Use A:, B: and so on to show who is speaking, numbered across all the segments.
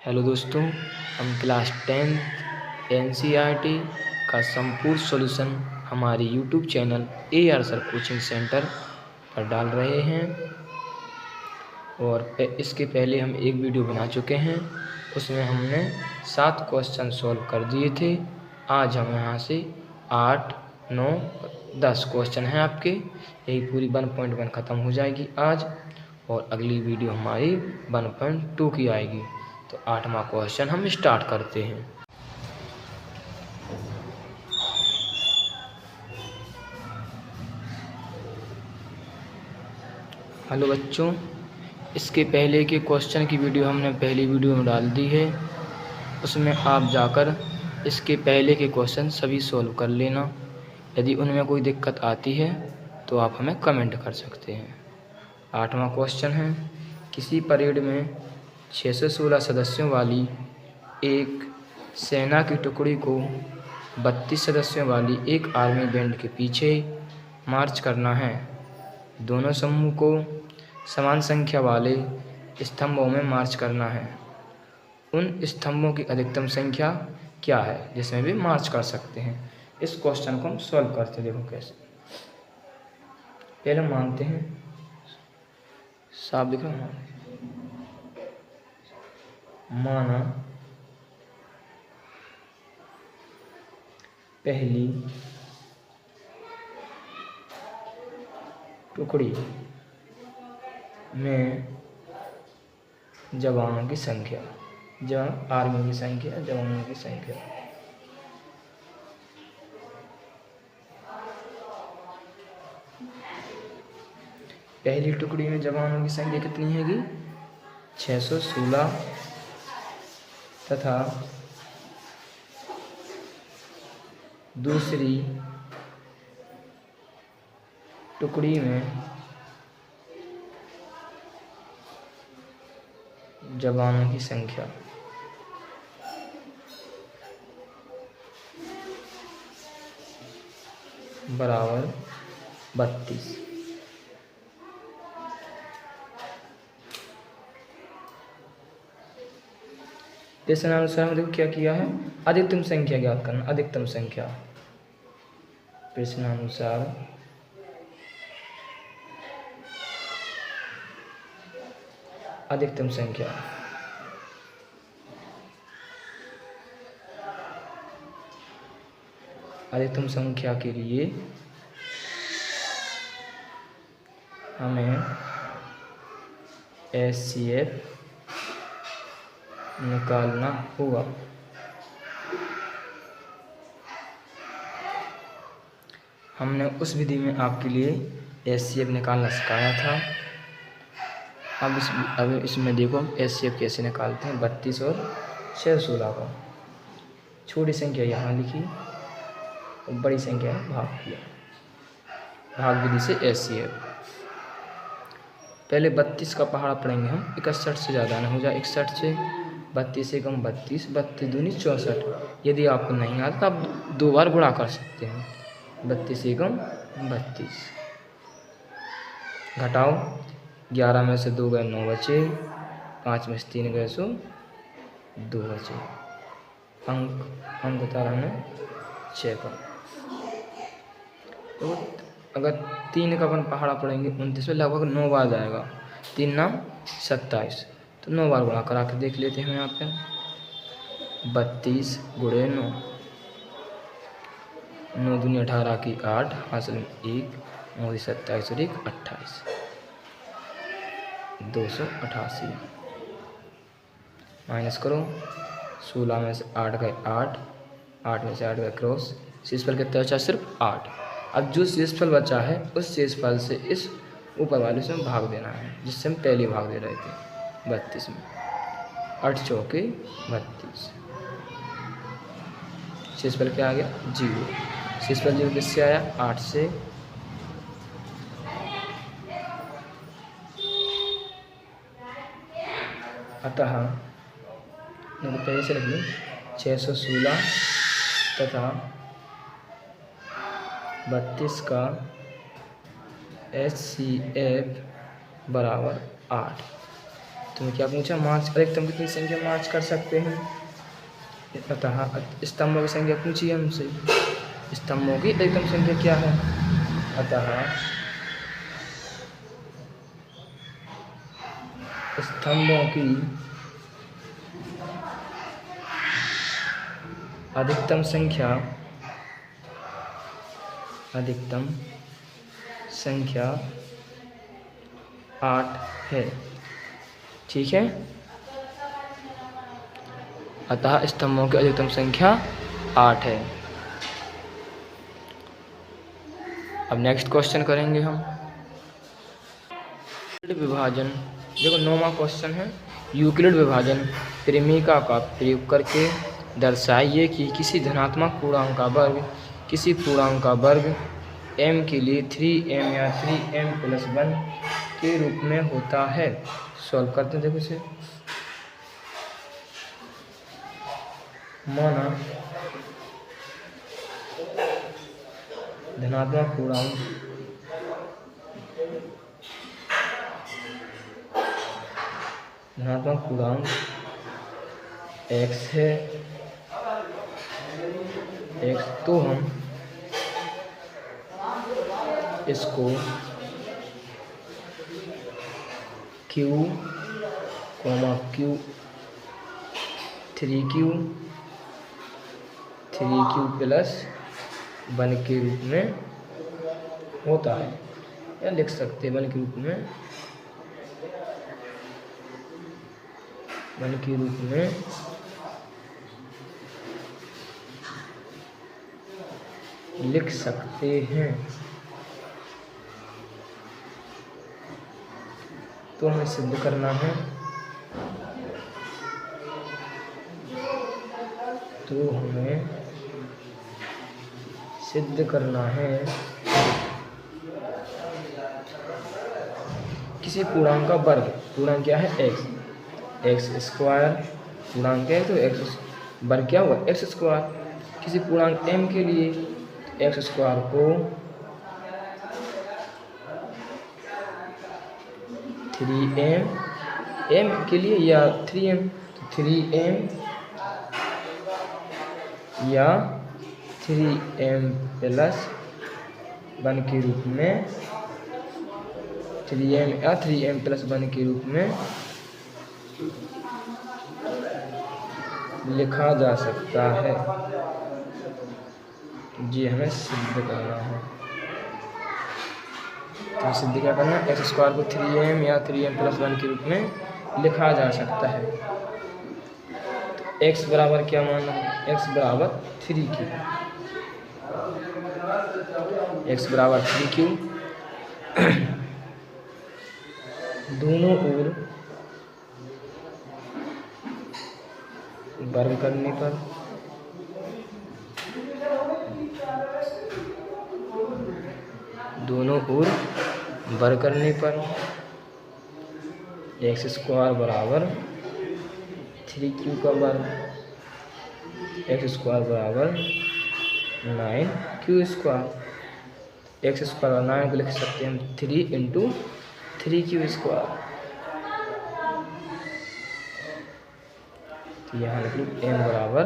A: Hello दोस्तों, हम class 10 NCERT का संपूर्ण सॉल्यूशन हमारे YouTube channel AR sir coaching centre पर डाल रहे हैं और इसके पहले हम एक वीडियो बना चुके हैं। उसमें हमने 7 क्वेश्चन सॉल्व कर दिए थे। आज हम यहाँ से 8, 9, 10 क्वेश्चन हैं आपके। यही पूरी 1.1 ख़त्म हो जाएगी आज और अगली वीडियो हमारी 1.2 की आएगी। तो 8वां क्वेश्चन हम स्टार्ट करते हैं। हेलो बच्चों, इसके पहले के क्वेश्चन की वीडियो हमने पहली वीडियो में डाल दी है। उसमें आप जाकर इसके पहले के क्वेश्चन सभी सॉल्व कर लेना। यदि उनमें कोई दिक्कत आती है तो आप हमें कमेंट कर सकते हैं। 8वां क्वेश्चन है, किसी परेड में 616 सदस्यों वाली एक सेना की टुकड़ी को 32 सदस्यों वाली एक आर्मी बैंड के पीछे मार्च करना है। दोनों समूह को समान संख्या वाले स्तंभों में मार्च करना है। उन स्तंभों की अधिकतम संख्या क्या है जिसमें भी मार्च कर सकते हैं। इस क्वेश्चन को हम सॉल्व करते हैं। देखो कैसे, पहले मानते हैं, साफ दिख रहा है, माना पहली टुकड़ी में जवानों की संख्या, आर्मी की संख्या, जवानों की संख्या पहली टुकड़ी में जवानों की संख्या कितनी हैगी? 616 तथा दूसरी टुकड़ी में जवानों की संख्या बराबर 32। प्रश्नानुसार देखो क्या किया है, अधिकतम संख्या ज्ञात करना। अधिकतम संख्या, प्रश्नानुसार अधिकतम संख्या अधिकतम संख्या के लिए हमें HCF निकालना होगा। हमने उस विधि में आपके लिए HCF निकालना सिखाया था। अब इसमें देखो HCF कैसे निकालते हैं। 32 और 616 का छोटी संख्या यहाँ लिखी और बड़ी संख्या भाग किया। भाग विधि से HCF। पहले 32 का पहाड़ा पढ़ेंगे हम। 61 से ज़्यादा ना हो जाए। 61 से 32 से कम 32, 32 दूनी 64। यदि आपको नहीं आता तो आप 2 बार गुणा कर सकते हैं। 32 से कम 32, घटाओ 11 में से 2 गए 9 बचे, 5 में से 3 गए सो 2 बचे। अंक बता रहा है 6 का। तो अगर 3 का अपन पहाड़ा पढ़ेंगे 29 में लगभग 9 बार जाएगा। 3 नाम 27, तो 9 बार गुणा करा के देख लेते हैं। यहाँ पे 32 गुणे 9, 9 दूनी 18 की 8, हासिल में 1, 9 27 और 1 28, 288। माइनस करो, 16 में से 8 गए 8, 8 में से 8 गए क्रॉस। शेषफल कितना बचा? सिर्फ 8। अब जो शेषफल बचा है उस शेषफल से इस ऊपर वाले से भाग देना है जिससे हम पहले भाग दे रहे थे 32 में। 8 चौके 32। शेषफल क्या आ गया? 0। शेषफल 0 किससे आया? 8 से। अतः पहले से लिख लो 616 तथा 32 का HCF बराबर 8। तुम्हें क्या पूछा, मार्च अधिकतम कितनी संख्या मार्च कर सकते हैं। अतः स्तंभों की संख्या पूछी हमसे, स्तंभों की अधिकतम संख्या क्या है। अतः स्तंभों की अधिकतम संख्या 8 है। ठीक है, अतः स्तंभों की अधिकतम संख्या 8 है। अब नेक्स्ट क्वेश्चन करेंगे हम विभाजन। देखो 9वां क्वेश्चन है, यूक्लिड विभाजन परिमेय का प्रयोग करके दर्शाइए कि किसी धनात्मक पूर्णांक का वर्ग m के लिए 3m या 3m+1 के रूप में होता है। सॉल्व करते हैं। देखो इसे, माना धनात्मक पूर्णांक x है, तो हम इसको q, 3q+1 के रूप में होता है, या लिख सकते हैं 1 के रूप में लिख सकते हैं। तो हमें सिद्ध करना है, किसी पूर्णांक का वर्ग, पूर्णांक क्या है x स्क्वायर, पूर्णांक है तो x वर्ग क्या हुआ x स्क्वायर। किसी पूर्णांक m के लिए x स्क्वायर को 3m के लिए या 3m, तो 3m या 3m+1 के रूप में, 3m या 3m+1 के रूप में लिखा जा सकता है। जी हमें सिद्ध करना है। तो सिद्ध क्या करना है, एक्स स्क्वायर को 3m या 3m+1 के रूप में लिखा जा सकता है। तो x बराबर क्या मानना है, x बराबर 3q, x बराबर 3q। दोनों ओर वर्ग करने पर एक्स स्क्वायर बराबर 3q का वर्ग, एक्स स्क्वायर बराबर 9q स्क्वायर। एक्स स्क्वायर 9 को लिख सकते हैं हम 3 × 3q स्क्वायर। तो यहाँ लिख लो m बराबर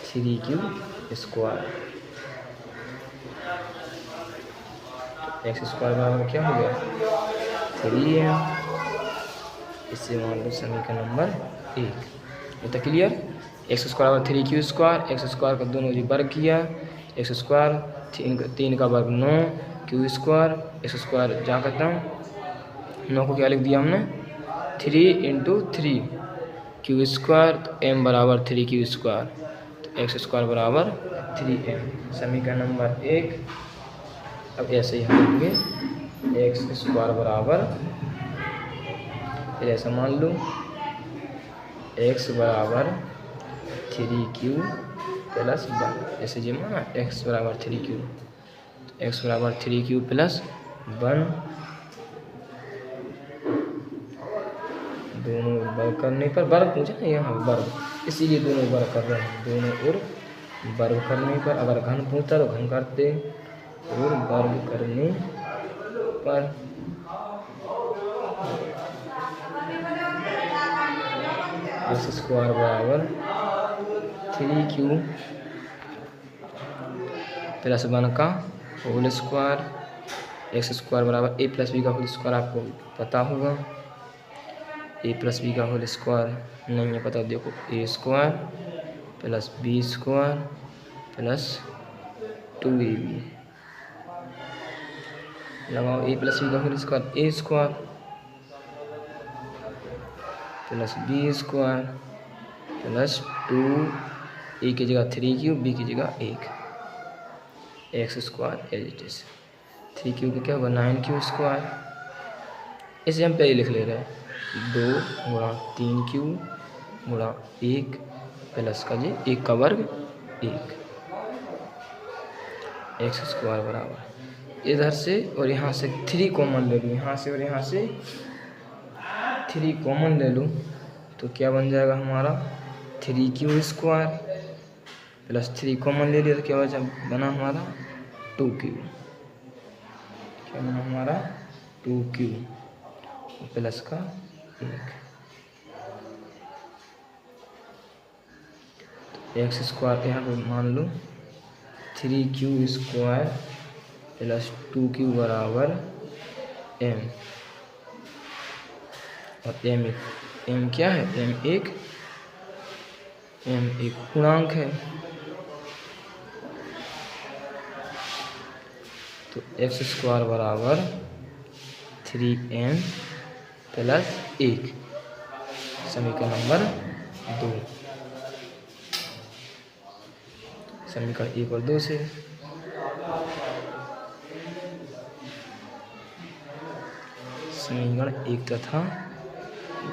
A: 3q स्क्वायर। एक्स स्क्वायर बराबर क्या हो गया 3m। इससे मान लो समीकरण नंबर 1। तो क्लियर, एक्स स्क्वायर बराबर 3q स्क्वायर, एक्स स्क्वायर का दोनों वर्ग किया, एक्स स्क्वायर 3 का वर्ग 9 q स्क्वायर, एक्स स्क्वायर जहाँ करता हूँ 9 को क्या लिख दिया हमने 3 × 3q स्क्वायर, तो m बराबर 3q स्क्वायर, तो एक्स स्क्वायर बराबर 3m। समीकरण नंबर 1। अब ऐसे ही हम लिखेंगे एक्स स्क्वायर बराबर, फिर ऐसा मान लो x बराबर 3q+1, ऐसे ये माना x बराबर 3q, तो x बराबर 3q+1, दोनों वर्ग करने पर, वर्ग पूछा ना यहाँ वर्ग, इसीलिए दोनों वर्ग कर रहे हैं। दोनों ओर वर्ग करने पर, अगर घन पूछता तो घन करते, और वर्ग करने पर एक्स स्क्वायर बराबर 3q प्लस 1 का होल स्क्वायर। एक्स स्क्वायर बराबर ए प्लस बी का होल स्क्वायर आपको पता होगा। ए प्लस बी का होल स्क्वायर नहीं है पता, देखो A square plus B square plus 2ab लगाओ। ए प्लस बी का whole square A square plus B square plus 2, A की जगह 3q, बी की जगह 1, X square as it is. 3q का क्या होगा 9q स्क्वायर। इसे हम पहले लिख ले रहे हैं 2 गुणा 3q गुणा 1 प्लस का जी 1 का वर्ग 1 एक्स स्क्वायर बराबर इधर से और यहाँ से 3 कॉमन ले लूँ, यहाँ से और यहाँ से 3 कॉमन ले लूँ तो क्या बन जाएगा हमारा 3q स्क्वायर प्लस 3 कॉमन ले लिया तो क्या बना हमारा 2q। क्या बना हमारा 2q प्लस का 1। एक्स स्क्वायर यहाँ पे मान लो 3q स्क्वायर प्लस 2q बराबर m, और m क्या है m एक पूर्णांक है। तो एक्स स्क्वायर बराबर 3m प्लस 1 समीकरण नंबर 2। समीकरण 1 और 2 से समीकरण 1 तथा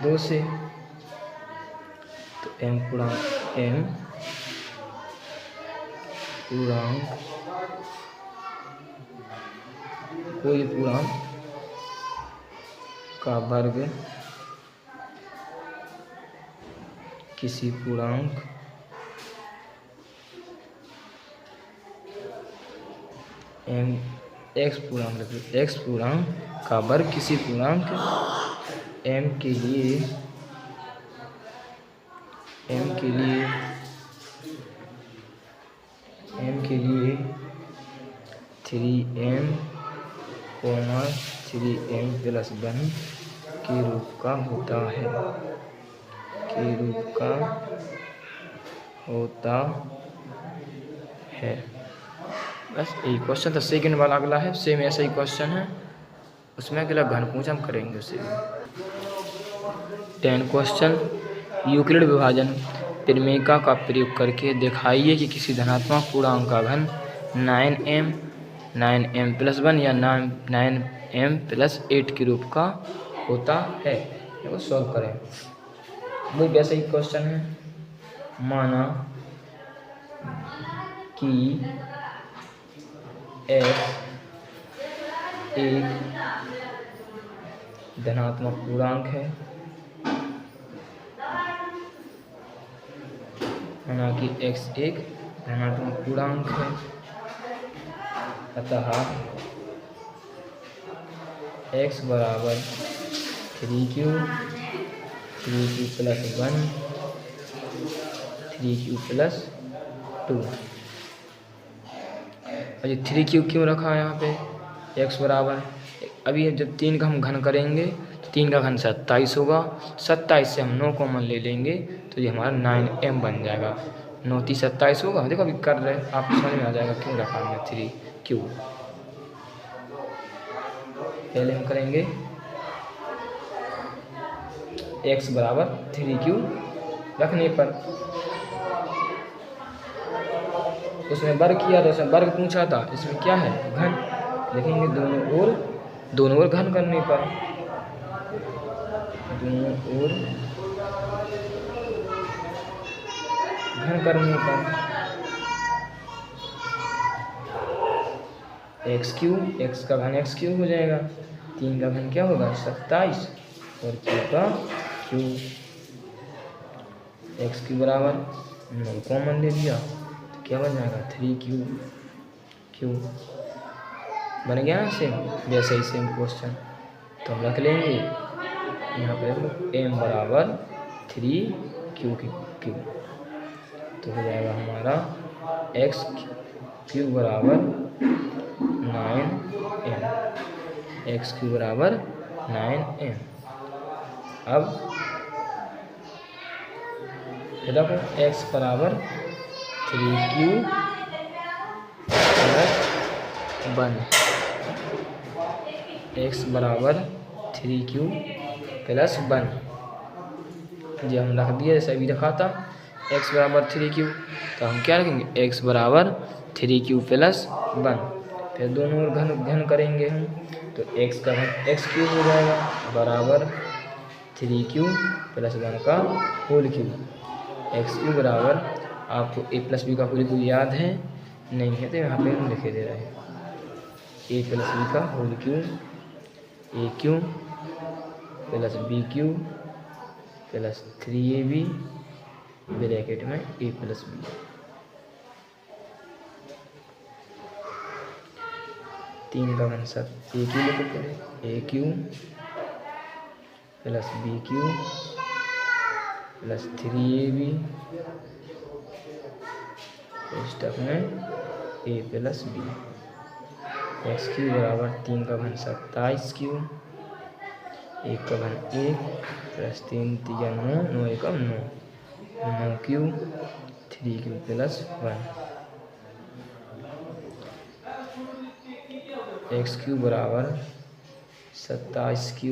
A: 2 से तो m पूर्णांक कोई पूर्णांक का वर्ग किसी पूर्णांक एक्स पूर्णांक का वर्ग किसी पूर्णांक m के लिए 3m 3m प्लस 1 के रूप का होता है। बस यही क्वेश्चन था। सेकंड वाला अगला है, सेम ऐसा ही क्वेश्चन है, उसमें अगला घनपूंछ हम करेंगे उसे। 10 क्वेश्चन यूक्लिड विभाजन प्रमेय का प्रयोग करके दिखाइए कि किसी धनात्मक पूर्णांक का घन 9m प्लस 1 या 9m प्लस 8 के रूप का होता है। इसको सॉल्व करें। वो वैसा ही क्वेश्चन है। माना कि x एक धनात्मक पूर्णांक है, माना कि x एक धनात्मक पूर्णांक है, अतः x बराबर 3q प्लस 1 3q प्लस 2। और ये 3q क्यों रखा है यहाँ पे x बराबर, अभी जब 3 का हम घन करेंगे तो 3 का घन 27 होगा, 27 से हम 9 कॉमन ले लेंगे तो ये हमारा 9m बन जाएगा। 9 3 27 होगा। देखो अभी कर रहे हैं, आपको समझ में आ जाएगा क्यों रखा हमने 3q। पहले हम करेंगे x बराबर 3q रखने पर, उसमें वर्ग किया था, उसमें वर्ग पूछा था, इसमें क्या है घन, लिखेंगे दोनों ओर घन करने पर, दोनों ओर घन करने पर x का घन x³ हो जाएगा। 3 का घन क्या होगा 27 और q का q। x³ बराबर 9 कॉमन ले लिया तो क्या बन जाएगा 3q बन गया ना। सेम वैसे ही सेम क्वेश्चन तो हम रख लेंगे यहाँ पे m बराबर 3q क्यू की क्यू। तो हो जाएगा हमारा एक्स क्यू बराबर 9m, एक्स क्यू बराबर 9m। अब देखो एक्स बराबर 3q प्लस 1, एक्स बराबर 3q प्लस 1 जी हम रख दिए जैसे अभी रखा था। एक्स बराबर 3q, तो हम क्या रखेंगे एक्स बराबर 3q प्लस 1, फिर दोनों ओर घन करेंगे हम, तो एक्स का घन एक्स क्यूब हो जाएगा बराबर 3q प्लस 1 का होल क्यूब। एक्स क्यूब बराबर, आपको ए प्लस बी का होल क्यूब याद है नहीं है तो यहाँ पे हम लिखे दे रहे हैं, ए प्लस बी का whole cube, A cube plus B cube plus 3ab bracket में ए प्लस बी। तीन का घन सब ए क्यू लिखो पहले, A cube plus B cube plus 3ab step में A plus B. X cube बराबर 3 का घन 27 क्यू, 1 का घन 1 plus 3 3 9, 9 1 9, 9 Q 3q plus 1। X cube बराबर 27q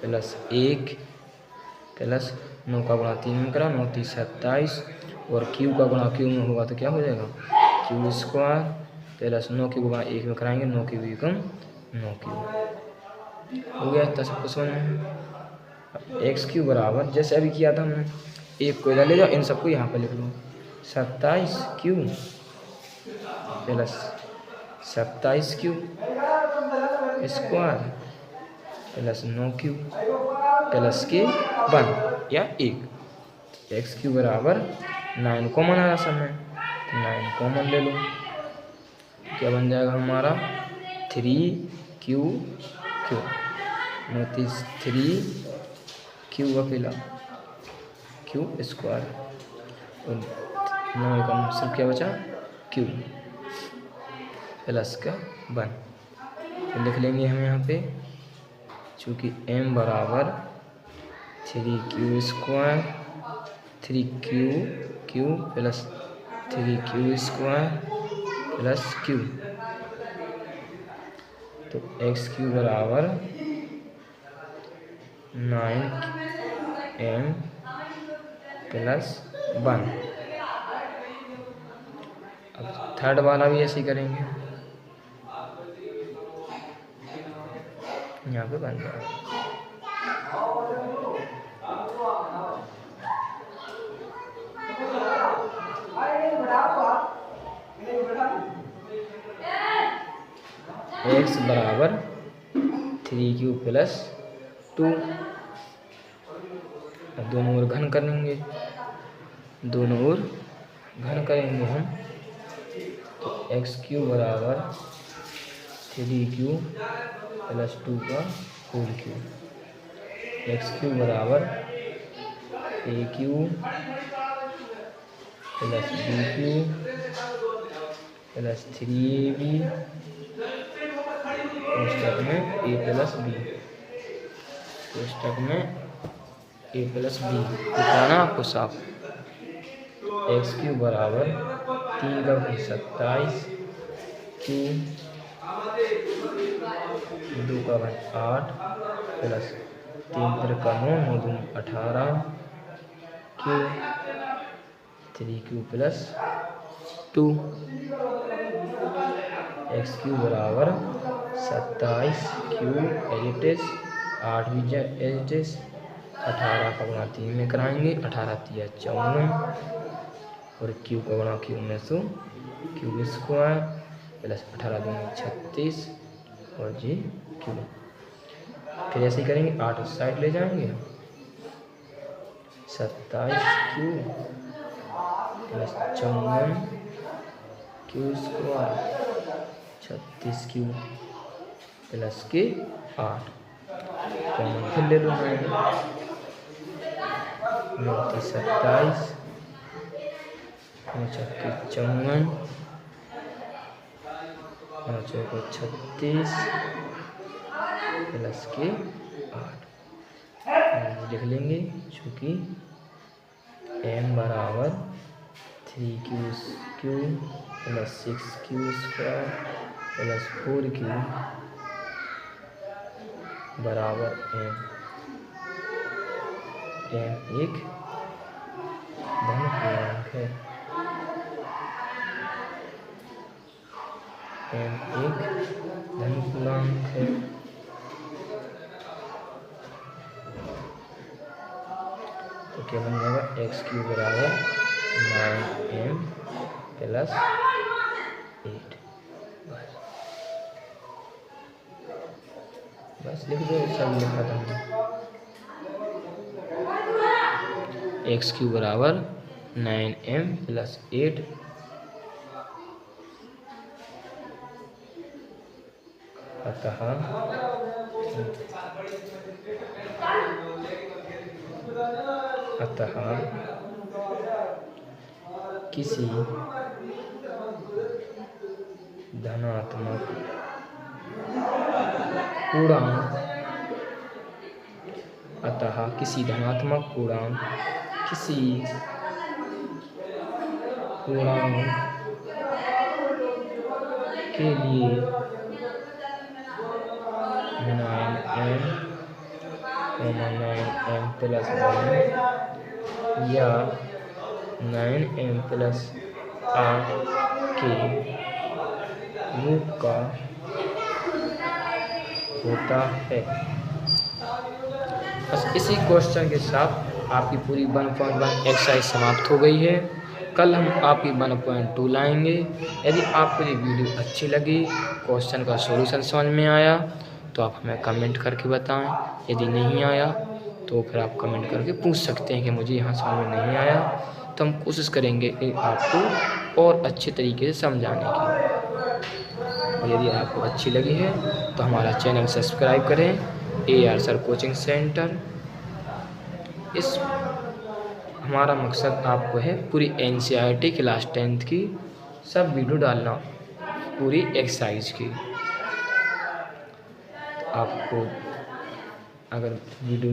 A: प्लस 1 प्लस 9 का गुणा 3 में करा, 9 3 27, और क्यू का गुणा क्यू में होगा तो क्या हो जाएगा क्यू स्क्वायर प्लस 9 के गुणा 1 में कराएंगे, 9 के भी कम 9 क्यू हो गया। इतना सब कुछ समझ में। एक्स क्यू बराबर जैसे अभी किया था हमने, एक को इधर ले जाओ, इन सबको यहाँ पर लिख लो, 27q plus 27q square plus 9q plus के 1 या 1। एक्स क्यू बराबर 9 कॉमन आया सब में, तो 9 कॉमन ले लो, क्या बन जाएगा हमारा 3q 3q अकेला q स्क्वायर, और 9 का सिर्फ क्या बचा q प्लस का 1। तो लिख लेंगे हम यहाँ पे, चूँकि m बराबर 3q square 3q plus 3q square plus q, तो एक्स क्यू बराबर 9m प्लस 1। अब थर्ड वाला भी ऐसे ही करेंगे, यहाँ पे बन जाएगा एक्स बराबर 3q प्लस 2। अब दोनों ओर घन करेंगे, दोनों ओर घन करेंगे हम, तो एक्स क्यू बराबर 3q प्लस 2 का होल क्यूब। एक्स क्यू बराबर A cube plus B cube plus 3ab कोष्टक में ए प्लस बी, कोष्टक में ए प्लस बी दिखाना आपको साफ। एक्स क्यू बराबर 3 का घन 27 क्यू 2 का घन 8 प्लस 3 3 का 9 9 2 18 Q 3q plus 2। X cube बराबर 27q 8 भी 8, 18 का गुणा 3 में कराएंगे, 18 3 54, और क्यू का गुणा क्यू में सो क्यू स्क्वायर प्लस 18 2 36, और जी क्यू। फिर ऐसे ही करेंगे, 8 उस साइड ले जाएंगे, 27q plus 54q square 36q plus के 8, फिर ले लो 29 27, 5 54, 5 36 प्लस के 8 लिख लेंगे, चूँकि m बराबर 3q³ plus 6q² plus 4q बराबर m एक धन पूर्णांक है। m एक धन पूर्णांक है। तो क्या बन जाएगा, x³ बराबर 9m प्लस 8। बस लिख दो, सब लिखा था हमने। x³ बराबर 9m प्लस 8 अतः किसी धनात्मक पूर्णांक के लिए 9m प्लस 1 या 9m प्लस 8 के रूप का होता है। बस इसी क्वेश्चन के साथ आपकी पूरी 1.1 एक्सरसाइज समाप्त हो गई है। कल हम आपकी 1.2 लाएंगे। यदि आपको ये वीडियो अच्छी लगी, क्वेश्चन का सॉल्यूशन समझ में आया, तो आप हमें कमेंट करके बताएं। यदि नहीं आया तो फिर आप कमेंट करके पूछ सकते हैं कि मुझे यहाँ समझ में नहीं आया, तो हम कोशिश करेंगे कि आपको और अच्छे तरीके से समझाने की। और यदि आपको अच्छी लगी है तो हमारा चैनल सब्सक्राइब करें, AR सर कोचिंग सेंटर। इस हमारा मकसद आपको है पूरी NCERT क्लास 10th की सब वीडियो डालना, पूरी एक्सरसाइज की। आपको अगर वीडियो